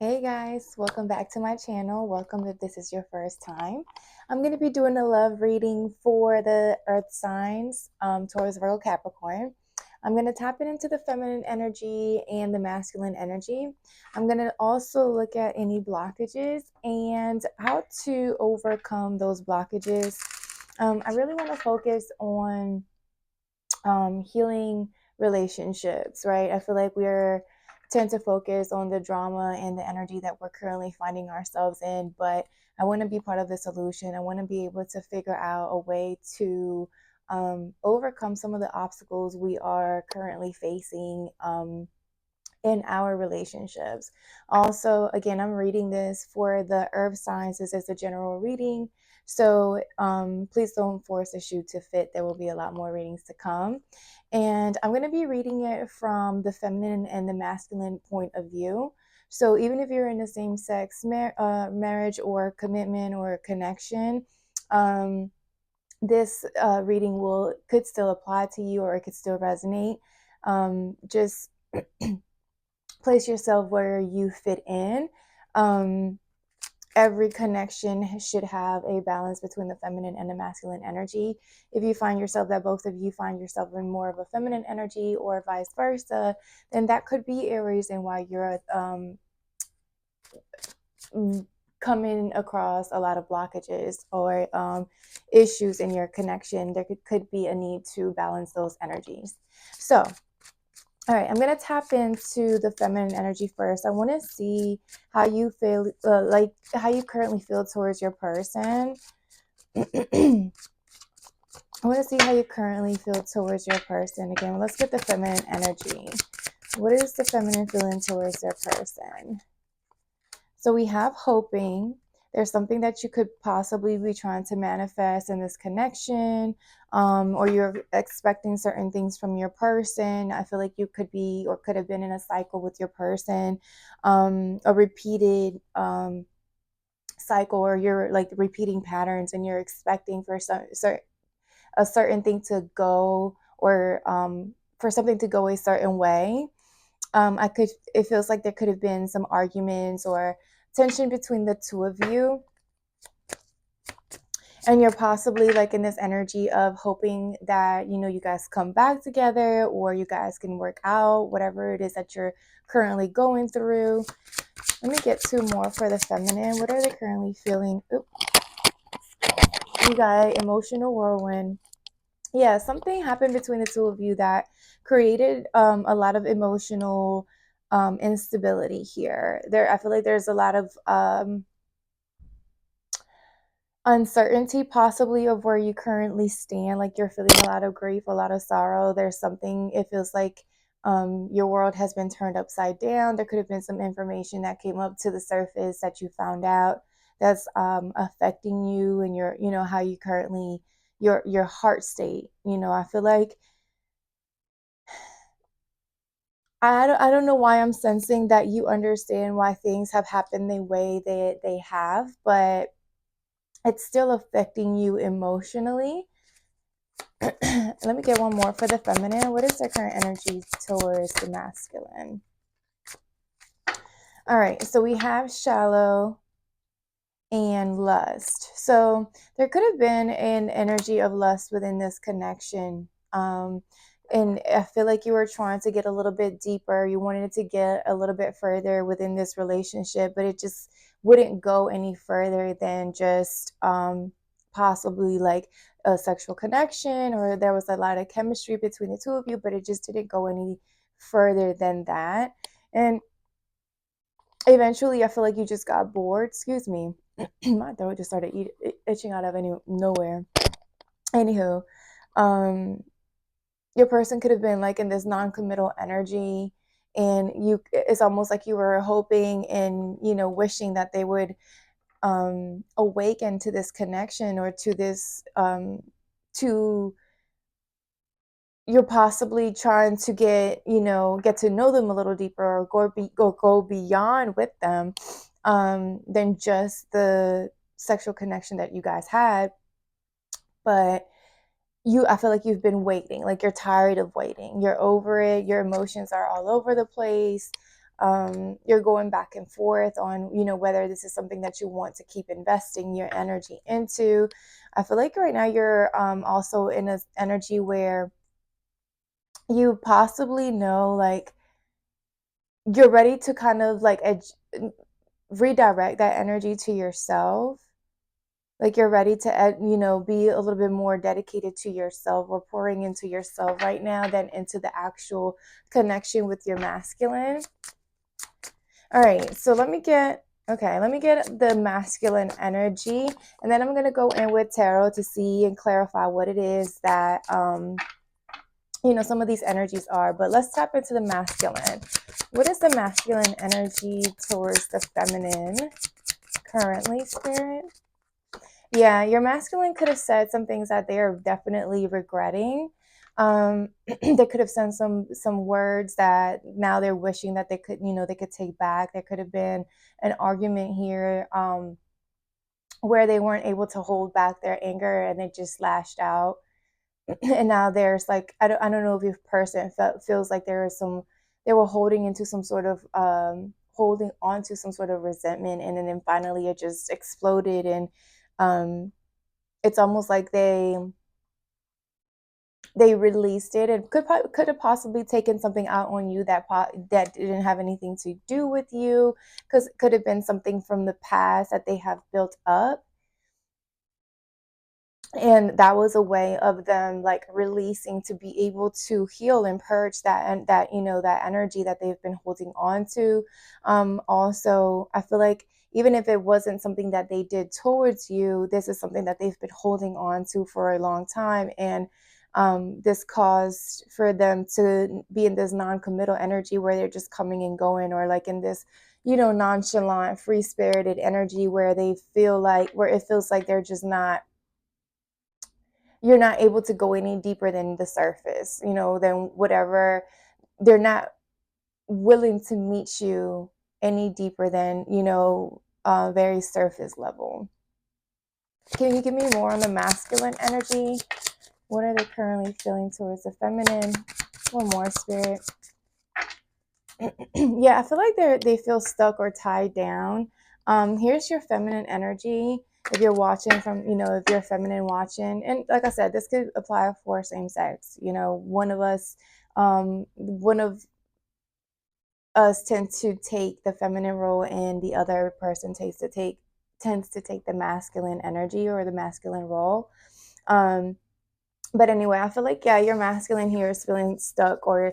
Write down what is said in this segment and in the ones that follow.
Hey guys, welcome back to my channel. Welcome if this is your first time. I'm going to be doing a love reading for the earth signs, Taurus, Virgo, Capricorn. I'm going to tap it into the feminine energy and the masculine energy. I'm going to also look at any blockages and how to overcome those blockages. I really want to focus on healing relationships, right? I feel like we're tend to focus on the drama and the energy that we're currently finding ourselves in, but I want to be part of the solution. I want to be able to figure out a way to overcome some of the obstacles we are currently facing in our relationships. Also, again, I'm reading this for the earth signs. This is a general reading. So please don't force the shoe to fit. There will be a lot more readings to come. And I'm going to be reading it from the feminine and the masculine point of view. So even if you're in the same sex marriage or commitment or connection, this reading could still apply to you, or it could still resonate. Just place yourself where you fit in. Every connection should have a balance between the feminine and the masculine energy. If you find yourself that both of you find yourself in more of a feminine energy or vice versa, then that could be a reason why you're coming across a lot of blockages or issues in your connection. There could be a need to balance those energies. So all right, I'm going to tap into the feminine energy first. I want to see how you feel, like how you currently feel towards your person. I want to see how you currently feel towards your person. Again, let's get the feminine energy. What is the feminine feeling towards their person? So we have hoping. There's something that you could possibly be trying to manifest in this connection, or you're expecting certain things from your person. I feel like you could be or could have been in a cycle with your person, a repeated cycle, or you're like repeating patterns and you're expecting for a certain thing to go, or for something to go a certain way. It feels like there could have been some arguments or tension between the two of you, and you're possibly like in this energy of hoping that you guys come back together, or you guys can work out whatever it is that you're currently going through. Let me get two more for the feminine. What are they currently feeling? Oops. You got emotional whirlwind. Yeah, something happened between the two of you that created a lot of emotional instability here. I feel like there's a lot of uncertainty possibly of where you currently stand. Like you're feeling a lot of grief, a lot of sorrow. There's something, it feels like your world has been turned upside down. There could have been some information that came up to the surface that you found out that's affecting you and your, how you currently, your heart state. I feel like I don't know why I'm sensing that you understand why things have happened the way they have, but it's still affecting you emotionally. Let me get one more for the feminine. What is their current energy towards the masculine? All right, so we have shallow and lust. So there could have been an energy of lust within this connection. And I feel like you were trying to get a little bit deeper. You wanted to get a little bit further within this relationship, but it just wouldn't go any further than just possibly like a sexual connection, or there was a lot of chemistry between the two of you, but it just didn't go any further than that. And eventually, I feel like you just got bored. Excuse me. My throat just started itching out of nowhere. Anywho, um, your person could have been like in this non-committal energy, and it's almost like you were hoping and wishing that they would awaken to this connection, or to this to you're possibly trying to get to know them a little deeper, or go beyond with them than just the sexual connection that you guys had. But I feel like you've been waiting, like you're tired of waiting, you're over it, your emotions are all over the place. You're going back and forth on, whether this is something that you want to keep investing your energy into. I feel like right now you're also in an energy where you possibly know, like, you're ready to kind of like redirect that energy to yourself. Like, you're ready to, be a little bit more dedicated to yourself, or pouring into yourself right now than into the actual connection with your masculine. All right, so let me get the masculine energy, and then I'm going to go in with tarot to see and clarify what it is that, some of these energies are. But let's tap into the masculine. What is the masculine energy towards the feminine currently, Spirit? Yeah, your masculine could have said some things that they are definitely regretting. They could have sent some words that now they're wishing that they could take back. There could have been an argument here, where they weren't able to hold back their anger and they just lashed out. And now there's like, I don't know if your person feels like they were holding into some sort of holding on to some sort of resentment, and then finally it just exploded. And um it's almost like they released it, and could have possibly taken something out on you that didn't have anything to do with you, because it could have been something from the past that they have built up. And that was a way of them like releasing, to be able to heal and purge that, and that energy that they've been holding on to. Also, I feel like even if it wasn't something that they did towards you, this is something that they've been holding on to for a long time. And this caused for them to be in this non-committal energy where they're just coming and going, or like in this nonchalant, free-spirited energy where it feels like they're just not, you're not able to go any deeper than the surface, than whatever. They're not willing to meet you any deeper than, very surface level. Can you give me more on the masculine energy? What are they currently feeling towards the feminine? One more, Spirit. Yeah, I feel like they feel stuck or tied down. Here's your feminine energy. If you're watching if you're feminine watching, and like I said, this could apply for same sex. One of us tends to take the feminine role, and the other person tends to take the masculine energy or the masculine role. But anyway, I feel like, yeah, your masculine here is feeling stuck or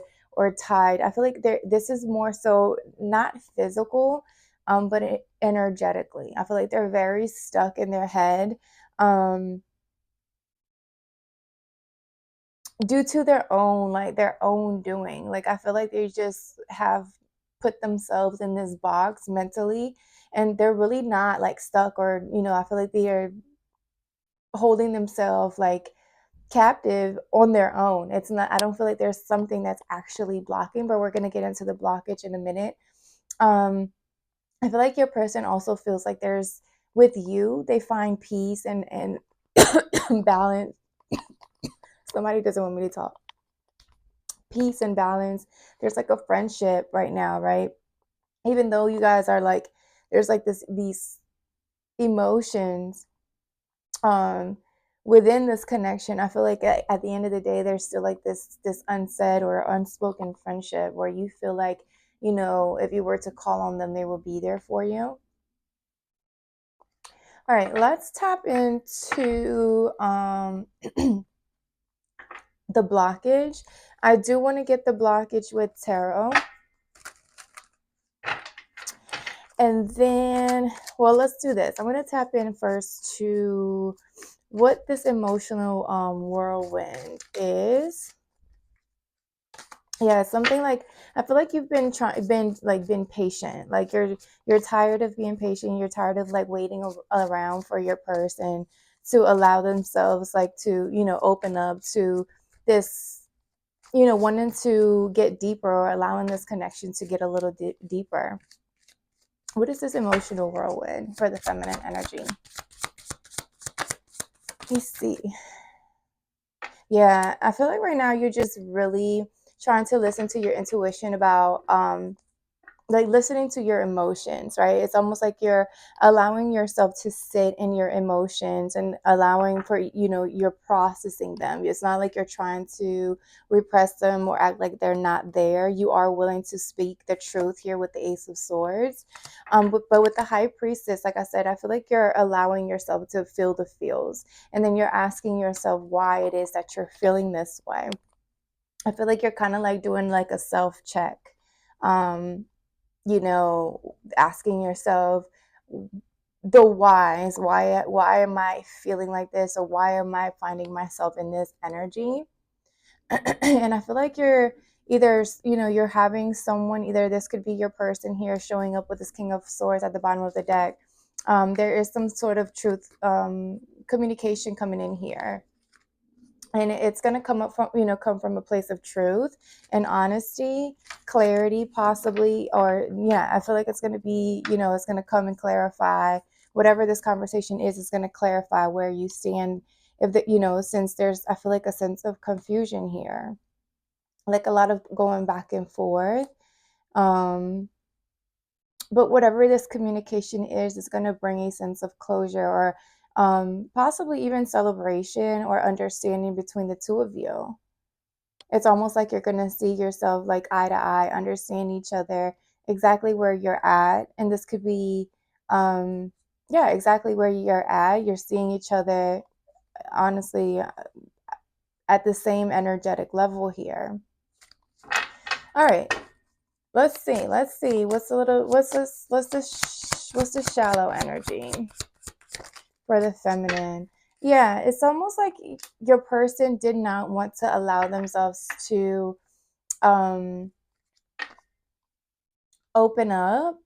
tied. I feel like this is more so not physical, but energetically. I feel like they're very stuck in their head, due to their own doing. Like, I feel like they just have put themselves in this box mentally, and they're really not like stuck, or I feel like they are holding themselves like captive on their own. It's not, I don't feel like there's something that's actually blocking, but we're going to get into the blockage in a minute. I feel like your person also feels like with you, they find peace and balance. Somebody doesn't want me to talk. Peace and balance. There's like a friendship right now, right? Even though you guys are like, there's like these emotions within this connection. I feel like at the end of the day, there's still like this unsaid or unspoken friendship where you feel like, if you were to call on them, they will be there for you. All right, let's tap into the blockage. I do want to get the blockage with tarot. And then, well, let's do this. I'm going to tap in first to what this emotional whirlwind is. Yeah, something like, I feel like you've been patient. Like, you're tired of being patient. You're tired of like waiting around for your person to allow themselves like to, open up to this, wanting to get deeper, or allowing this connection to get a little deeper. What is this emotional whirlwind for the feminine energy? Let me see. Yeah, I feel like right now you're just really trying to listen to your intuition about like listening to your emotions, right? It's almost like you're allowing yourself to sit in your emotions and allowing for, you're processing them. It's not like you're trying to repress them or act like they're not there. You are willing to speak the truth here with the Ace of Swords. But with the High Priestess, like I said, I feel like you're allowing yourself to feel the feels. And then you're asking yourself why it is that you're feeling this way. I feel like you're kind of like doing like a self check. Um, asking yourself the whys. Why am I feeling like this, or why am I finding myself in this energy? And I feel like you're either, you're having someone, either this could be your person here showing up with this King of Swords at the bottom of the deck. There is some sort of truth, communication coming in here, and it's going to come from a place of truth and honesty, clarity, possibly. Or yeah, I feel like it's going to be, it's going to come and clarify whatever this conversation is. It's going to clarify where you stand. If the, since there's, I feel like a sense of confusion here, like a lot of going back and forth. But whatever this communication is, it's going to bring a sense of closure, or possibly even celebration or understanding between the two of you. It's almost like you're going to see yourself like eye to eye, understand each other, exactly where you're at. And this could be, exactly where you're at. You're seeing each other, honestly, at the same energetic level here. All right. Let's see. What's the shallow energy for the feminine? Yeah, it's almost like your person did not want to allow themselves to open up.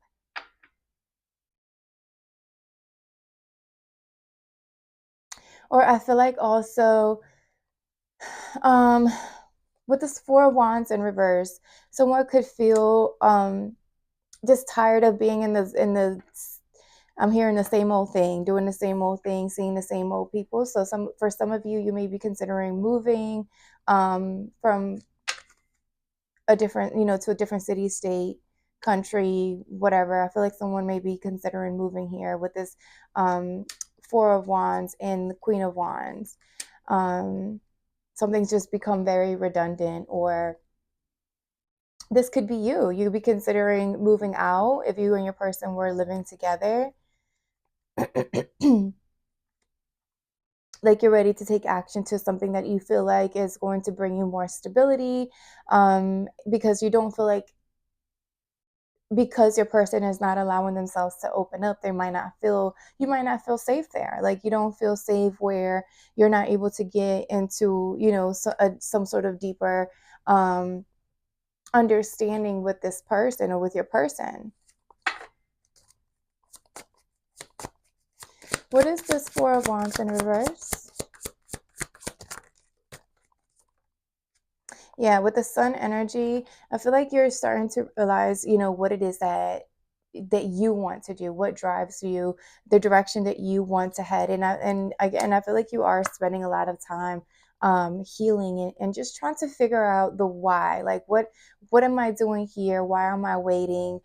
Or I feel like also, with this Four of Wands in reverse, someone could feel just tired of being in the I'm hearing the same old thing, doing the same old thing, seeing the same old people. So for some of you, you may be considering moving from a different, to a different city, state, country, whatever. I feel like someone may be considering moving here with this Four of Wands and the Queen of Wands. Something's just become very redundant, or this could be you. You'd be considering moving out if you and your person were living together. Like you're ready to take action to something that you feel like is going to bring you more stability, because you don't feel like, because your person is not allowing themselves to open up, you might not feel safe there. Like you don't feel safe where you're not able to get into, some sort of deeper understanding with this person or with your person. What is this Four of Wands in reverse? Yeah, with the Sun energy, I feel like you're starting to realize, what it is that you want to do, what drives you, the direction that you want to head. And I feel like you are spending a lot of time healing and just trying to figure out the why. Like what am I doing here? Why am I waiting?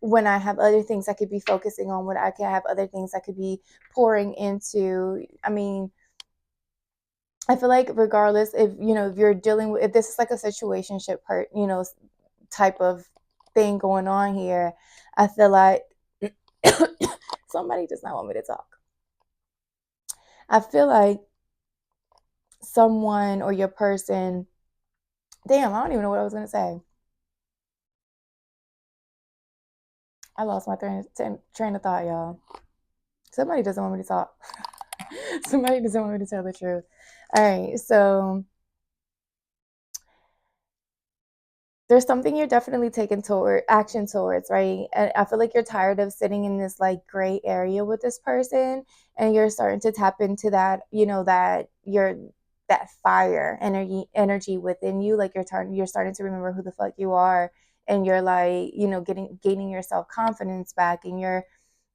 When I have other things I could be focusing on, when I can have other things I could be pouring into. I mean, I feel like regardless if you're dealing with, if this is like a situationship part, type of thing going on here, I feel like somebody does not want me to talk. I feel like someone or your person, damn, I don't even know what I was going to say. I lost my train of thought, y'all. Somebody doesn't want me to talk. Somebody doesn't want me to tell the truth. All right, so there's something you're definitely taking action towards, right? And I feel like you're tired of sitting in this like gray area with this person, and you're starting to tap into that, that fire energy within you. Like you're starting to remember who the fuck you are, and you're like, gaining your self confidence back, and you're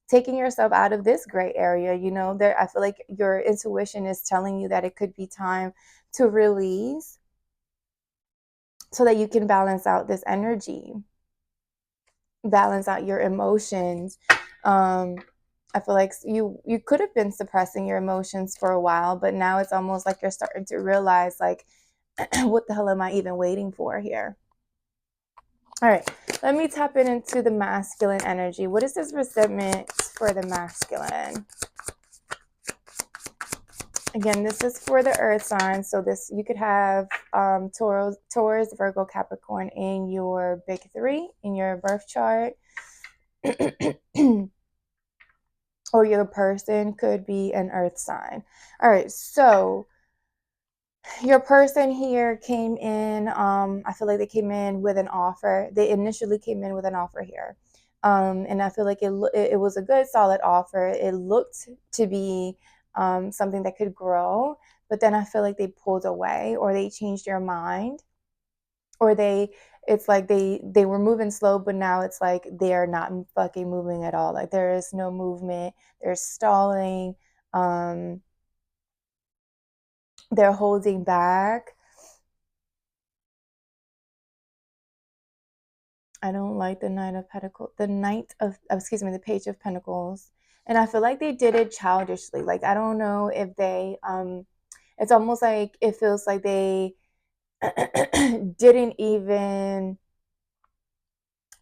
taking yourself out of this gray area. There, I feel like your intuition is telling you that it could be time to release, so that you can balance out this energy. balance out your emotions. I feel like you could have been suppressing your emotions for a while, but now it's almost like you're starting to realize, like, what the hell am I even waiting for here? All right, let me tap into the masculine energy. What is this resentment for the masculine? Again, this is for the earth sign. So this, you could have Taurus, Virgo, Capricorn in your big three in your birth chart. Or your person could be an earth sign. All right, so your person here came in, I feel like they came in with an offer. They initially came in with an offer here. And I feel like it was a good, solid offer. It looked to be something that could grow, but then I feel like they pulled away, or they changed their mind, or it's like they were moving slow, but now it's like they're not fucking moving at all. Like, there is no movement. They're stalling. They're holding back. I don't like the the Page of Pentacles. And I feel like they did it childishly. Like, I don't know if they, it's almost like it feels like they didn't even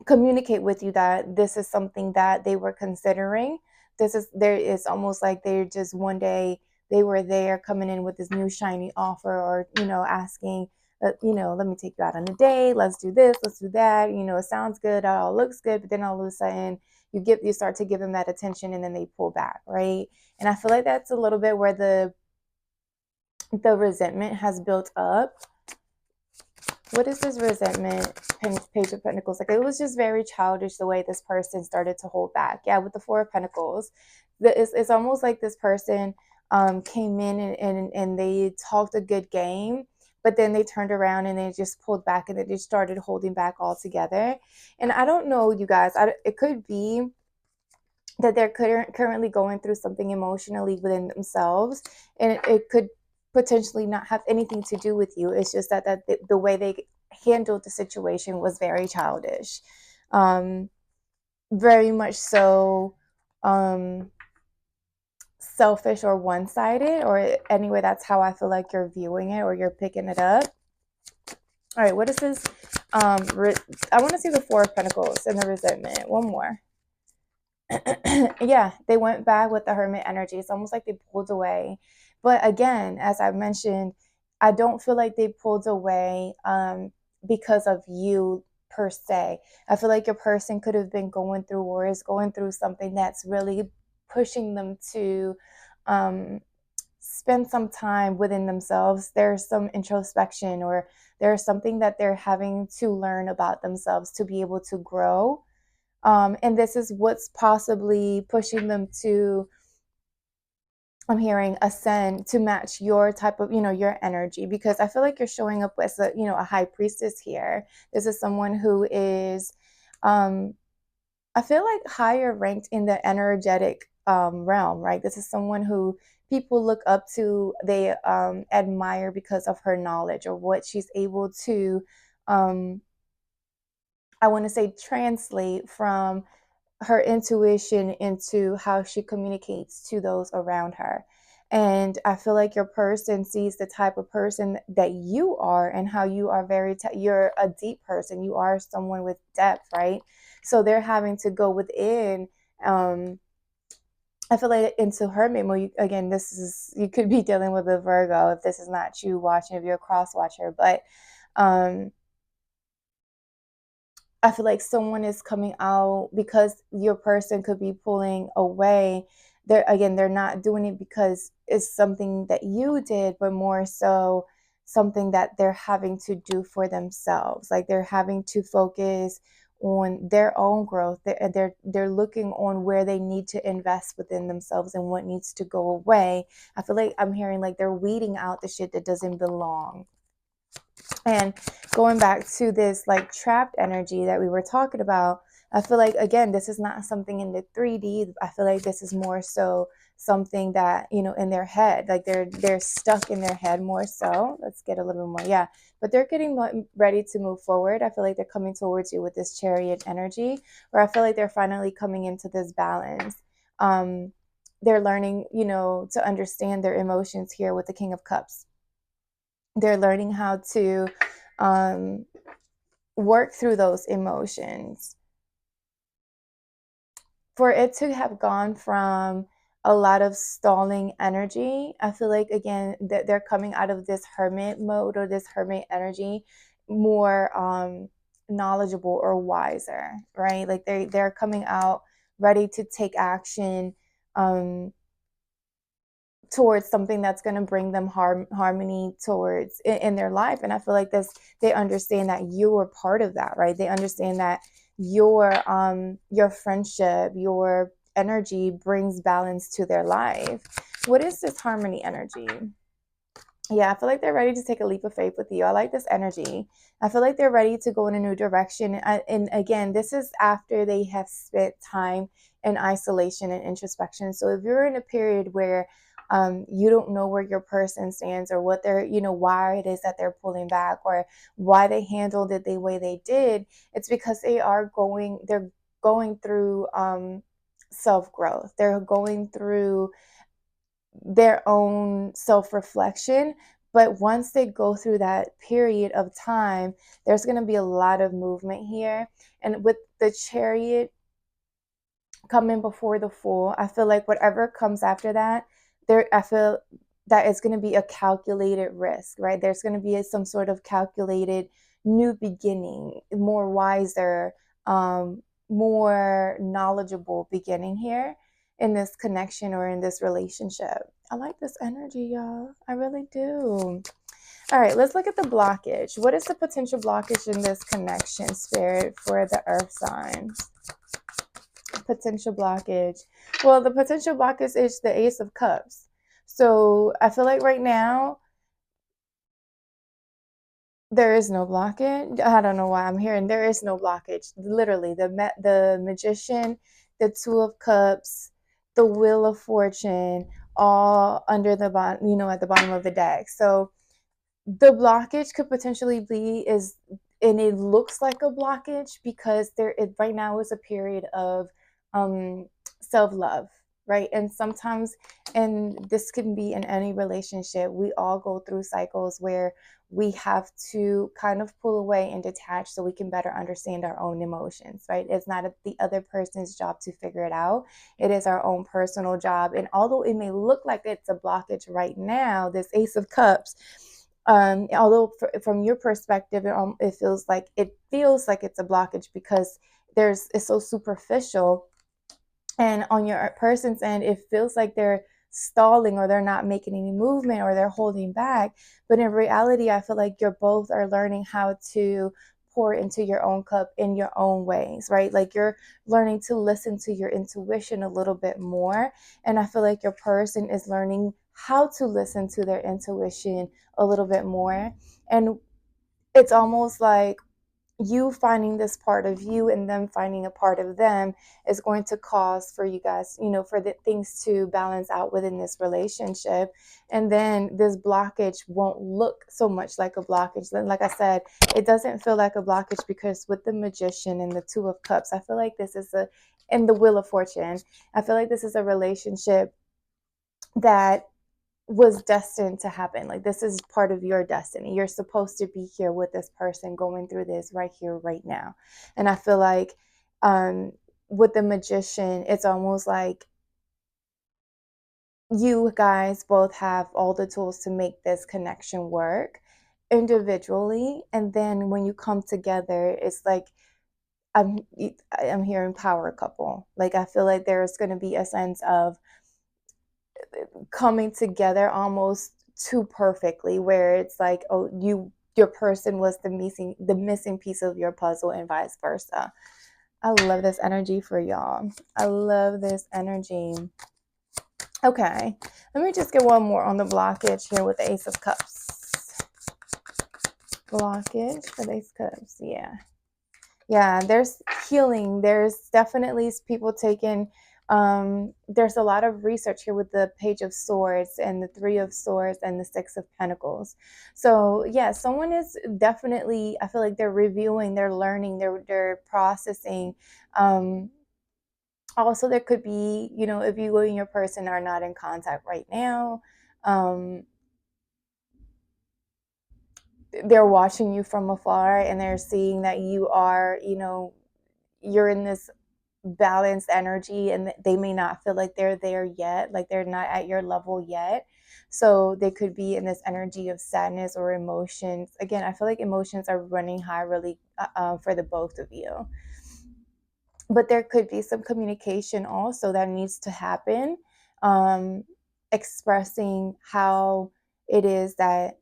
communicate with you that this is something that they were considering. It's almost like they're just, one day they were there coming in with this new shiny offer, or asking, let me take you out on a date, let's do this, let's do that, it sounds good, it all looks good, but then all of a sudden you start to give them that attention, and then they pull back, right? And I feel like that's a little bit where the resentment has built up. What is this resentment? Page of Pentacles. Like, it was just very childish the way this person started to hold back. Yeah, with the Four of Pentacles. It's almost like this person came in and they talked a good game, but then they turned around and they just pulled back, and they just started holding back altogether. And I don't know, you guys. It could be that they're currently going through something emotionally within themselves, and it could potentially not have anything to do with you. It's just that the way they handled the situation was very childish, very much so, selfish or one-sided, or anyway, that's how I feel like you're viewing it, or you're picking it up. All right, what is this? I want to see the Four of Pentacles and the resentment. One more. Yeah, they went back with the Hermit energy. It's almost like they pulled away. But again, as I mentioned, I don't feel like they pulled away because of you per se. I feel like your person could have been going through, or is going through, something that's really pushing them to spend some time within themselves. There's some introspection, or there's something that they're having to learn about themselves to be able to grow. And this is what's possibly pushing them to, I'm hearing, ascend to match your type of, your energy, because I feel like you're showing up as a high priestess here. This is someone who is, I feel like, higher ranked in the energetic realm, right? This is someone who people look up to, they admire because of her knowledge, or what she's able to, I want to say, translate from her intuition into how she communicates to those around her. And I feel like your person sees the type of person that you are, and how you are you're a deep person. You are someone with depth, right? So they're having to go within, I feel like, into hermit mode. Again, you could be dealing with a Virgo if this is not you watching, if you're a cross watcher, but I feel like someone is coming out, because your person could be pulling away. They're not doing it because it's something that you did, but more so something that they're having to do for themselves. Like, they're having to focus on their own growth. They're looking on where they need to invest within themselves, and what needs to go away. I feel like I'm hearing like they're weeding out the shit that doesn't belong. And going back to this like trapped energy that we were talking about, I feel like, again, this is not something in the 3D. I feel like this is more so something that, you know, in their head, like they're stuck in their head more so. Let's get a little bit more. Yeah. But they're getting ready to move forward. I feel like they're coming towards you with this Chariot energy, or I feel like they're finally coming into this balance. They're learning, you know, to understand their emotions here with the King of Cups. They're learning how to work through those emotions. For it to have gone from a lot of stalling energy, I feel like, again, that they're coming out of this hermit mode or this hermit energy more knowledgeable or wiser, right? Like they're coming out ready to take action towards something that's going to bring them harmony towards in their life. And I feel like this, they understand that you are part of that, right? They understand that your friendship, your energy brings balance to their life. What is this harmony energy? Yeah, I feel like they're ready to take a leap of faith with you. I like this energy. I feel like they're ready to go in a new direction. And again, this is after they have spent time in isolation and introspection. So if you're in a period where you don't know where your person stands, or what they're, you know, why it is that they're pulling back, or why they handled it the way they did, it's because they're going through self-growth. They're going through their own self-reflection. But once they go through that period of time, there's going to be a lot of movement here. And with the Chariot coming before the Fool, I feel like whatever comes after that, I feel that it's going to be a calculated risk, right? There's going to be some sort of calculated new beginning, more wiser, more knowledgeable beginning here in this connection or in this relationship. I like this energy, y'all. I really do. All right, let's look at the blockage. What is the potential blockage in this connection, Spirit, for the earth signs? Potential blockage. Well, the potential blockage is the Ace of Cups. So I feel like right now there is no blockage. I don't know why I'm hearing there is no blockage. Literally, the Magician, the Two of Cups, the Wheel of Fortune, all under the bottom, you know, at the bottom of the deck. So the blockage could potentially be and it looks like a blockage because right now is a period of self-love, right? And sometimes, and this can be in any relationship, we all go through cycles where we have to kind of pull away and detach so we can better understand our own emotions, right? It's not the other person's job to figure it out. It is our own personal job. And although it may look like it's a blockage right now, this Ace of Cups, although from your perspective, it feels like it's a blockage because it's so superficial, and on your person's end, it feels like they're stalling, or they're not making any movement, or they're holding back. But in reality, I feel like you're both are learning how to pour into your own cup in your own ways, right? Like you're learning to listen to your intuition a little bit more. And I feel like your person is learning how to listen to their intuition a little bit more. And it's almost like you finding this part of you and them finding a part of them is going to cause for you guys, you know, for the things to balance out within this relationship. And then this blockage won't look so much like a blockage. Then, like I said, it doesn't feel like a blockage because with the Magician and the Two of Cups, I feel like and the Wheel of Fortune, I feel like this is a relationship that was destined to happen. Like this is part of your destiny. You're supposed to be here with this person going through this right here, right now. And I feel like with the Magician, it's almost like you guys both have all the tools to make this connection work individually. And then when you come together, it's like I'm hearing power couple. Like I feel like there's going to be a sense of coming together almost too perfectly, where it's like, oh, your person was the missing piece of your puzzle, and vice versa. I love this energy for y'all. I love this energy. Okay, let me just get one more on the blockage here with the Ace of Cups. Blockage for the Ace of Cups. Yeah. Yeah, there's healing. There's definitely people taking, there's a lot of research here with the Page of Swords and the Three of Swords and the Six of Pentacles. So yeah, someone is definitely, I feel like they're reviewing, they're learning, they're processing. Also, there could be, you know, if you and your person are not in contact right now, they're watching you from afar and they're seeing that you are, you know, you're in this balanced energy, and they may not feel like they're there yet, like they're not at your level yet. So they could be in this energy of sadness or emotions. Again, I feel like emotions are running high really for the both of you. But there could be some communication also that needs to happen, um, expressing how it is that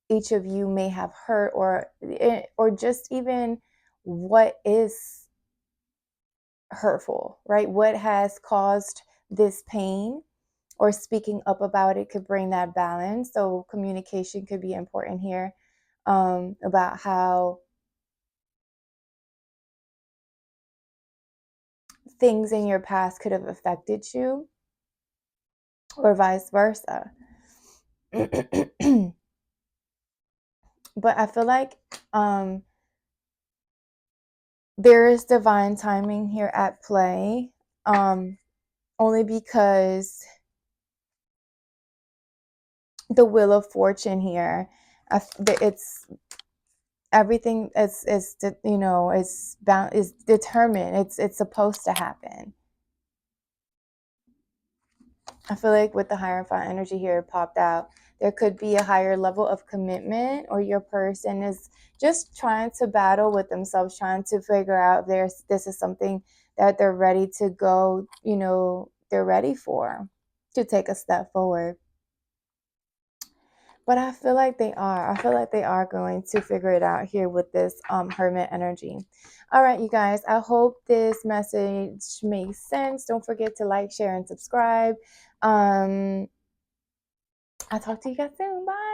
each of you may have hurt, or just even what is hurtful, right? What has caused this pain, or speaking up about it could bring that balance. So communication could be important here, about how things in your past could have affected you, or vice versa. But I feel like there is divine timing here at play, only because the Wheel of Fortune here, it's everything is you know, is bound, is determined. It's supposed to happen. I feel like with the Hierophant energy here popped out, there could be a higher level of commitment, or your person is just trying to battle with themselves, trying to figure out if this is something that they're ready to go, you know, they're ready for, to take a step forward. But I feel like they are. I feel like they are going to figure it out here with this Hermit energy. All right, you guys. I hope this message makes sense. Don't forget to like, share, and subscribe. I'll talk to you guys soon. Bye.